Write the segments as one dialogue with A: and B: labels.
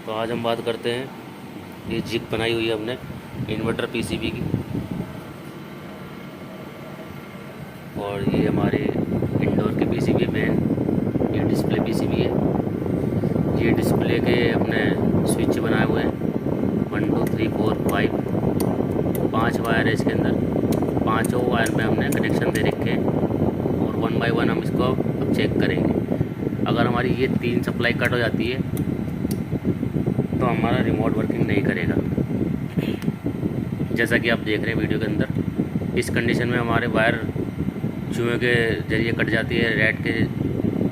A: तो आज हम बात करते हैं, ये जिग बनाई हुई है हमने इन्वर्टर पीसीबी की, और ये हमारे इंडोर के पीसीबी मेन ये डिस्प्ले पीसीबी है। ये डिस्प्ले के अपने स्विच बनाए हुए हैं 1 2 3 4 5 5 वायर है इसके अंदर। पाँचों वायर में हमने कनेक्शन दे रखे हैं और 1 बाय 1 हम इसको अब चेक करेंगे। अगर हमारी ये 3 सप्लाई कट हो जाती है तो हमारा रिमोट वर्किंग नहीं करेगा। जैसा कि आप देख रहे हैं वीडियो के अंदर, इस कंडीशन में हमारे वायर चूहे के जरिए कट जाती है,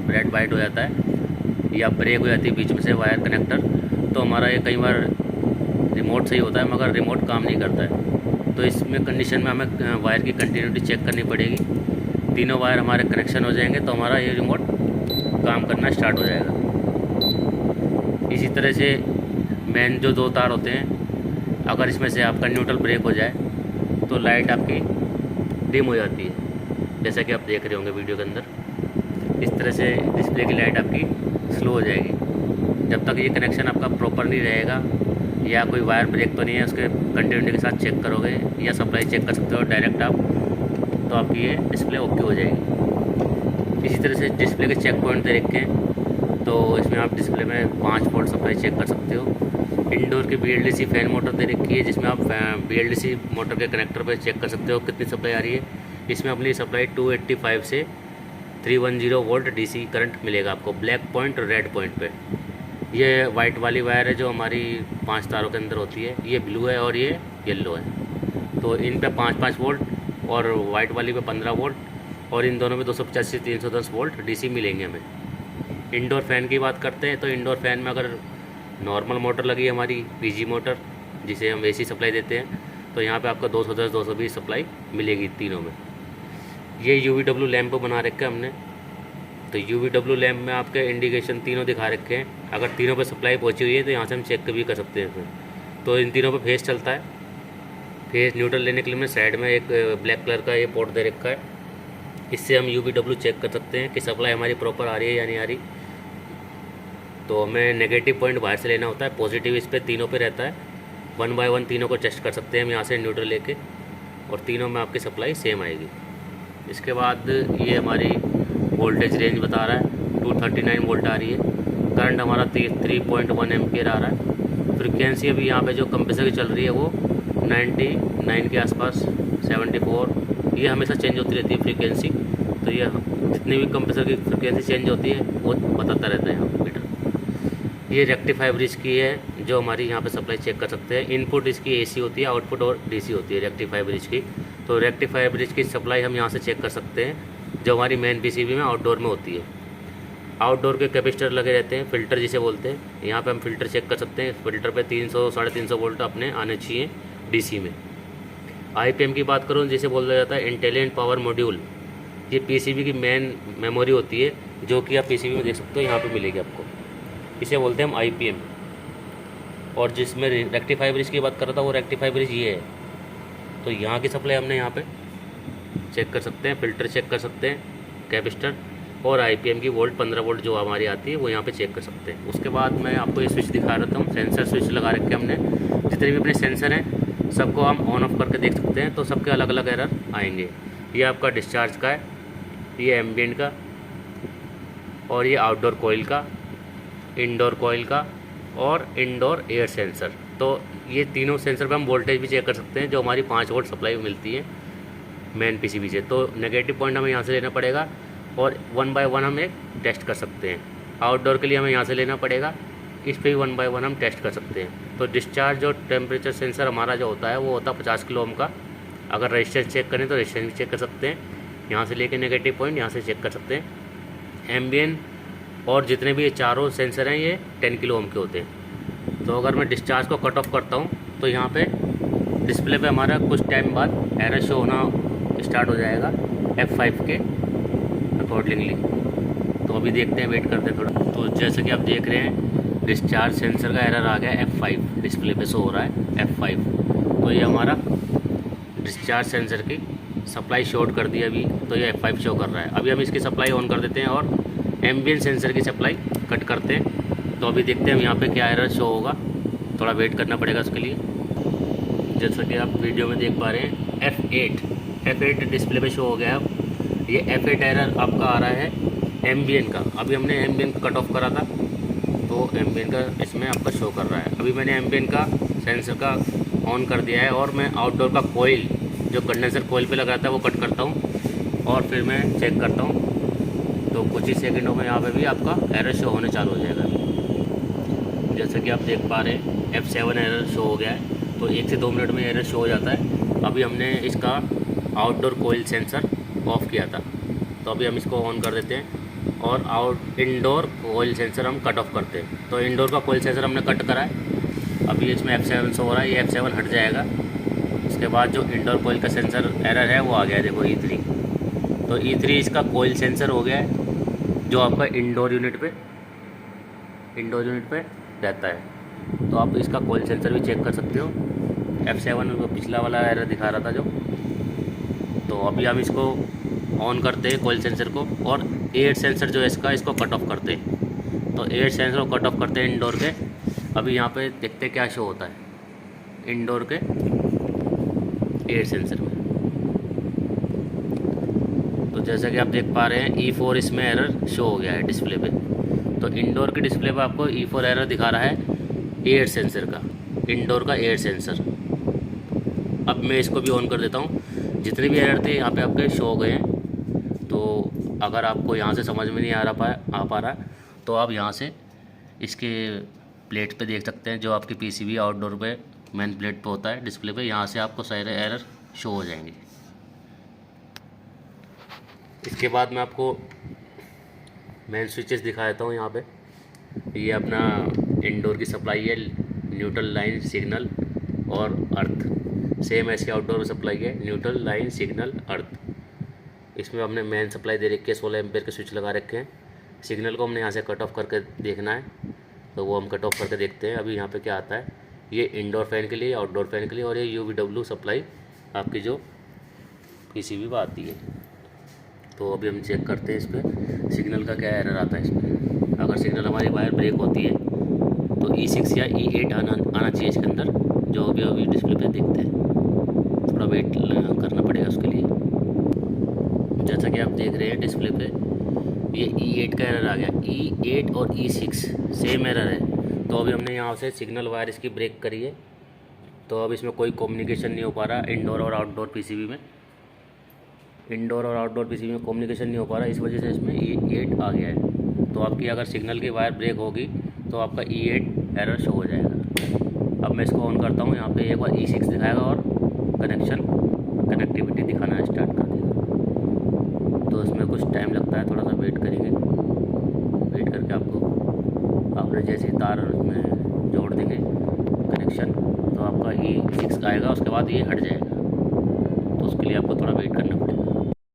A: रेड वाइट हो जाता है या ब्रेक हो जाती है बीच में से वायर कनेक्टर, तो हमारा ये कई बार रिमोट सही होता है मगर रिमोट काम नहीं करता है। तो इसमें कंडीशन में हमें वायर की कंटिन्यूटी चेक करनी पड़ेगी। तीनों वायर हमारे कनेक्शन हो जाएंगे तो हमारा ये रिमोट काम करना स्टार्ट हो जाएगा। इसी तरह से मेन जो 2 तार होते हैं, अगर इसमें से आपका न्यूट्रल ब्रेक हो जाए तो लाइट आपकी डिम हो जाती है, जैसा कि आप देख रहे होंगे वीडियो के अंदर। इस तरह से डिस्प्ले की लाइट आपकी स्लो हो जाएगी। जब तक ये कनेक्शन आपका प्रॉपर नहीं रहेगा या कोई वायर ब्रेक तो नहीं है, उसके कंटिन्यूटी के साथ चेक करोगे या सप्लाई चेक कर सकते हो डायरेक्ट आप, तो आपकी ये डिस्प्ले ओके हो जाएगी। इसी तरह से डिस्प्ले के चेक पॉइंट दे रखे हैं, तो इसमें आप डिस्प्ले में 5 वोल्ट सप्लाई चेक कर सकते हो। इंडोर की BLDC फैन मोटर दे रखी है, जिसमें आप BLDC मोटर के कनेक्टर पर चेक कर सकते हो कितनी सप्लाई आ रही है। इसमें अपनी सप्लाई 285 से 310 वोल्ट DC करंट मिलेगा आपको ब्लैक पॉइंट और रेड पॉइंट पे। ये वाइट वाली वायर है जो हमारी 5 तारों के अंदर होती है, ये ब्लू है और ये येलो है। तो इन पे 5-5 वोल्ट और वाइट वाली पे 15 वोल्ट और इन दोनों में 285 से 310 वोल्ट DC मिलेंगे हमें। इंडोर फैन की बात करते हैं तो इंडोर फैन में अगर नॉर्मल मोटर लगी है हमारी PG मोटर, जिसे हम AC सप्लाई देते हैं, तो यहाँ पे आपको 210 220 सप्लाई मिलेगी तीनों में। ये UVW लैंप बना रखे हैं हमने, तो UVW लैंप में आपके इंडिकेशन तीनों दिखा रखे हैं। अगर तीनों पे सप्लाई पहुँची हुई है तो यहाँ से हम चेक भी कर सकते हैं फिर। तो इन तीनों पे फेस चलता है। फेस न्यूट्रल लेने के लिए हमने साइड में एक ब्लैक कलर का ये पोर्ट दे रखा है, इससे हम UVW चेक कर सकते हैं कि सप्लाई हमारी प्रॉपर आ रही है या नहीं आ रही। तो हमें नेगेटिव पॉइंट बाहर से लेना होता है, पॉजिटिव इस पे तीनों पे रहता है। 1 बाय 1 तीनों को टेस्ट कर सकते हैं हम यहाँ से न्यूट्रल लेके, और तीनों में आपकी सप्लाई सेम आएगी। इसके बाद ये हमारी वोल्टेज रेंज बता रहा है 239 वोल्ट आ रही है। करंट हमारा 3.1 एम्पियर आ रहा है। फ्रिक्वेंसी अभी यहाँ पे जो कंप्रेसर की चल रही है वो 99 के आसपास, 74, ये हमेशा चेंज होती रहती है फ्रीक्वेंसी। तो ये जितनी भी कंप्रेसर की फ्रिक्वेंसी चेंज होती है वो बताता रहता है यहाँ पर मीटर। ये रेक्टिफाई ब्रिज की है जो हमारी यहाँ पे सप्लाई चेक कर सकते हैं। इनपुट इसकी AC होती है, आउटपुट और DC होती है रेक्टिफाई ब्रिज की। तो रेक्टिफाई ब्रिज की सप्लाई हम यहाँ से चेक कर सकते हैं जो हमारी मेन PCB में आउटडोर में होती है। आउटडोर के कैपेसिटर लगे रहते हैं, फ़िल्टर जिसे बोलते हैं। यहाँ पे हम फ़िल्टर चेक कर सकते हैं। फ़िल्टर पे 300-350 वोल्ट अपने आने चाहिए DC में। IPM की बात करूँ जिसे बोला जाता है इंटेलिजेंट पावर मॉड्यूल। ये PCB की मेन मेमोरी होती है जो कि आप PCB में देख सकते हो, यहाँ पर मिलेगी आपको। इसे बोलते हैं हम IPM। और जिसमें रेक्टिफाई ब्रिज की बात कर रहा था वो रेक्टिफाई ब्रिज ये है। तो यहाँ की सप्लाई हमने यहाँ पे चेक कर सकते हैं, फ़िल्टर चेक कर सकते हैं, कैपेसिटर और IPM की वोल्ट 15 वोल्ट जो हमारी आती है वो यहाँ पे चेक कर सकते हैं। उसके बाद मैं आपको ये स्विच दिखा रहा हूँ, सेंसर स्विच लगा रखे हमने। जितने भी अपने सेंसर हैं सबको हम ऑन ऑफ करके देख सकते हैं, तो सबके अलग अलग एरर आएंगे। ये आपका डिस्चार्ज का है, ये एम्बियंट का, और ये आउटडोर कोयल का, इंडोर कोयल का और इंडोर एयर सेंसर। तो ये तीनों सेंसर पे हम वोल्टेज भी चेक कर सकते हैं जो हमारी 5 वोल्ट सप्लाई मिलती है मेन PCB से। तो नेगेटिव पॉइंट हमें यहाँ से लेना पड़ेगा और 1 बाय 1 हम एक टेस्ट कर सकते हैं। आउटडोर के लिए हमें यहाँ से लेना पड़ेगा, इस पर भी 1 बाय 1 हम टेस्ट कर सकते हैं। तो डिस्चार्ज और टेम्परेचर सेंसर हमारा जो होता है वो होता है 50 किलो ओम का। अगर रेजिस्टेंस चेक करें तो रेजिस्टेंस भी चेक कर सकते हैं, यहाँ से लेके नेगेटिव पॉइंट यहाँ से चेक कर सकते हैं। एम्बियन और जितने भी ये चारों सेंसर हैं ये 10 किलो ओम के होते हैं। तो अगर मैं डिस्चार्ज को कट ऑफ करता हूँ तो यहाँ पे डिस्प्ले पे हमारा कुछ टाइम बाद एरर शो होना स्टार्ट हो जाएगा F5 के अकॉर्डिंगली। तो अभी देखते हैं, वेट करते हैं थोड़ा। तो जैसे कि आप देख रहे हैं डिस्चार्ज सेंसर का एरर आ गया F5, डिस्प्ले पे शो हो रहा है F5। तो ये हमारा डिस्चार्ज सेंसर की सप्लाई शॉर्ट कर दी अभी, तो ये F5 शो कर रहा है। अभी हम इसकी सप्लाई ऑन कर देते हैं और एम्बियंट सेंसर की सप्लाई कट करते हैं तो अभी देखते हैं हम यहाँ पे क्या एरर शो होगा, थोड़ा वेट करना पड़ेगा उसके लिए। जैसा कि आप वीडियो में देख पा रहे हैं F8 डिस्प्ले पे शो हो गया है। ये F8 एरर आपका आ रहा है एम्बियन का। अभी हमने एम्बियन कट ऑफ करा था तो एम्बियन का इसमें आपका शो कर रहा है। अभी मैंने एम्बियन का सेंसर का ऑन कर दिया है और मैं आउटडोर का कोयल जो कंडेंसर कोयल पे लगा था वो कट करता हूँ और फिर मैं चेक करता हूँ। तो कुछ ही सेकंडों में यहाँ पे भी आपका एरर शो होने चालू हो जाएगा। जैसे कि आप देख पा रहे हैं F7 एरर शो हो गया है। तो 1 से 2 मिनट में एरर शो हो जाता है। अभी हमने इसका आउटडोर कोयल सेंसर ऑफ़ किया था तो अभी हम इसको ऑन कर देते हैं और इंडोर कोयल सेंसर हम कट ऑफ करते हैं। तो इंडोर का कोयल सेंसर हमने कट करा है। अभी इसमें F7 शो हो रहा है, ये F7 हट जाएगा। उसके बाद जो इंडोर कोयल का सेंसर एरर है वो आ गया है, देखो E3। तो E3 इसका कोयल सेंसर हो गया है जो आपका इंडोर यूनिट पे रहता है। तो आप इसका कोयल सेंसर भी चेक कर सकते हो। F7 वो पिछला वाला एरर दिखा रहा था जो। तो अभी हम इसको ऑन करते हैं कोयल सेंसर को और एयर सेंसर जो है इसको कट ऑफ करते हैं। तो एयर सेंसर को कट ऑफ करते हैं इंडोर के। अभी यहाँ पे देखते हैं क्या शो होता है इंडोर के एयर सेंसर में। तो जैसा कि आप देख पा रहे हैं E4 इसमें एरर शो हो गया है डिस्प्ले पे। तो इंडोर के डिस्प्ले पे आपको E4 एरर दिखा रहा है एयर सेंसर का, इंडोर का एयर सेंसर। अब मैं इसको भी ऑन कर देता हूँ। जितने भी एरर थे यहाँ पे आपके शो हो गए हैं। तो अगर आपको यहाँ से समझ में नहीं आ पा रहा तो आप यहाँ से इसके प्लेट पे देख सकते हैं जो आपकी PCB आउटडोर पे मेन प्लेट पे होता है डिस्प्ले पे। यहाँ से आपको सारे एरर शो हो जाएंगे। इसके बाद मैं आपको मेन स्विचेस दिखा देता हूँ। यहाँ पे ये अपना इंडोर की सप्लाई है, न्यूट्रल, लाइन, सिग्नल और अर्थ। सेम ऐसी आउटडोर में सप्लाई है, न्यूट्रल, लाइन, सिग्नल, अर्थ। इसमें हमने मेन सप्लाई दे रखी है, 16 एम्पेयर के स्विच लगा रखे हैं। सिग्नल को हमने यहाँ से कट ऑफ करके देखना है तो वो हम कट ऑफ करके देखते हैं। अभी यहाँ पे क्या आता है, ये इंडोर फैन के लिए, आउटडोर फैन के लिए, और ये UVW सप्लाई आपकी जो PCB पर आती है। तो अभी हम चेक करते हैं इस पर सिग्नल का क्या एरर आता है इसमें। अगर सिग्नल हमारी वायर ब्रेक होती है तो E6 या E8 आना चाहिए इसके अंदर, जो अभी डिस्प्ले पे देखते हैं। थोड़ा वेट करना पड़ेगा उसके लिए। जैसा कि आप देख रहे हैं डिस्प्ले पे ये E8 का एरर आ गया। E8 और E6 सेम एरर है। तो अभी हमने यहाँ से सिग्नल वायर इसकी ब्रेक करी है तो अब इसमें कोई कम्युनिकेशन नहीं हो पा रहा इंडोर और आउटडोर PCB में। इंडोर और आउटडोर PCB में कम्युनिकेशन नहीं हो पा रहा, इस वजह से इसमें E8 आ गया है। तो आपकी अगर सिग्नल की वायर ब्रेक होगी तो आपका E8 एरर शो हो जाएगा। अब मैं इसको ऑन करता हूँ। यहाँ पे एक बार E6 दिखाएगा और कनेक्टिविटी दिखाना स्टार्ट कर देगा। तो इसमें कुछ टाइम लगता है, थोड़ा सा वेट करेंगे। वेट करके आपने जैसे तार उसमें जोड़ देंगे कनेक्शन तो आपका E6 आएगा, उसके बाद ये हट जाएगा। तो उसके लिए आपको थोड़ा वेट करना पड़ेगा।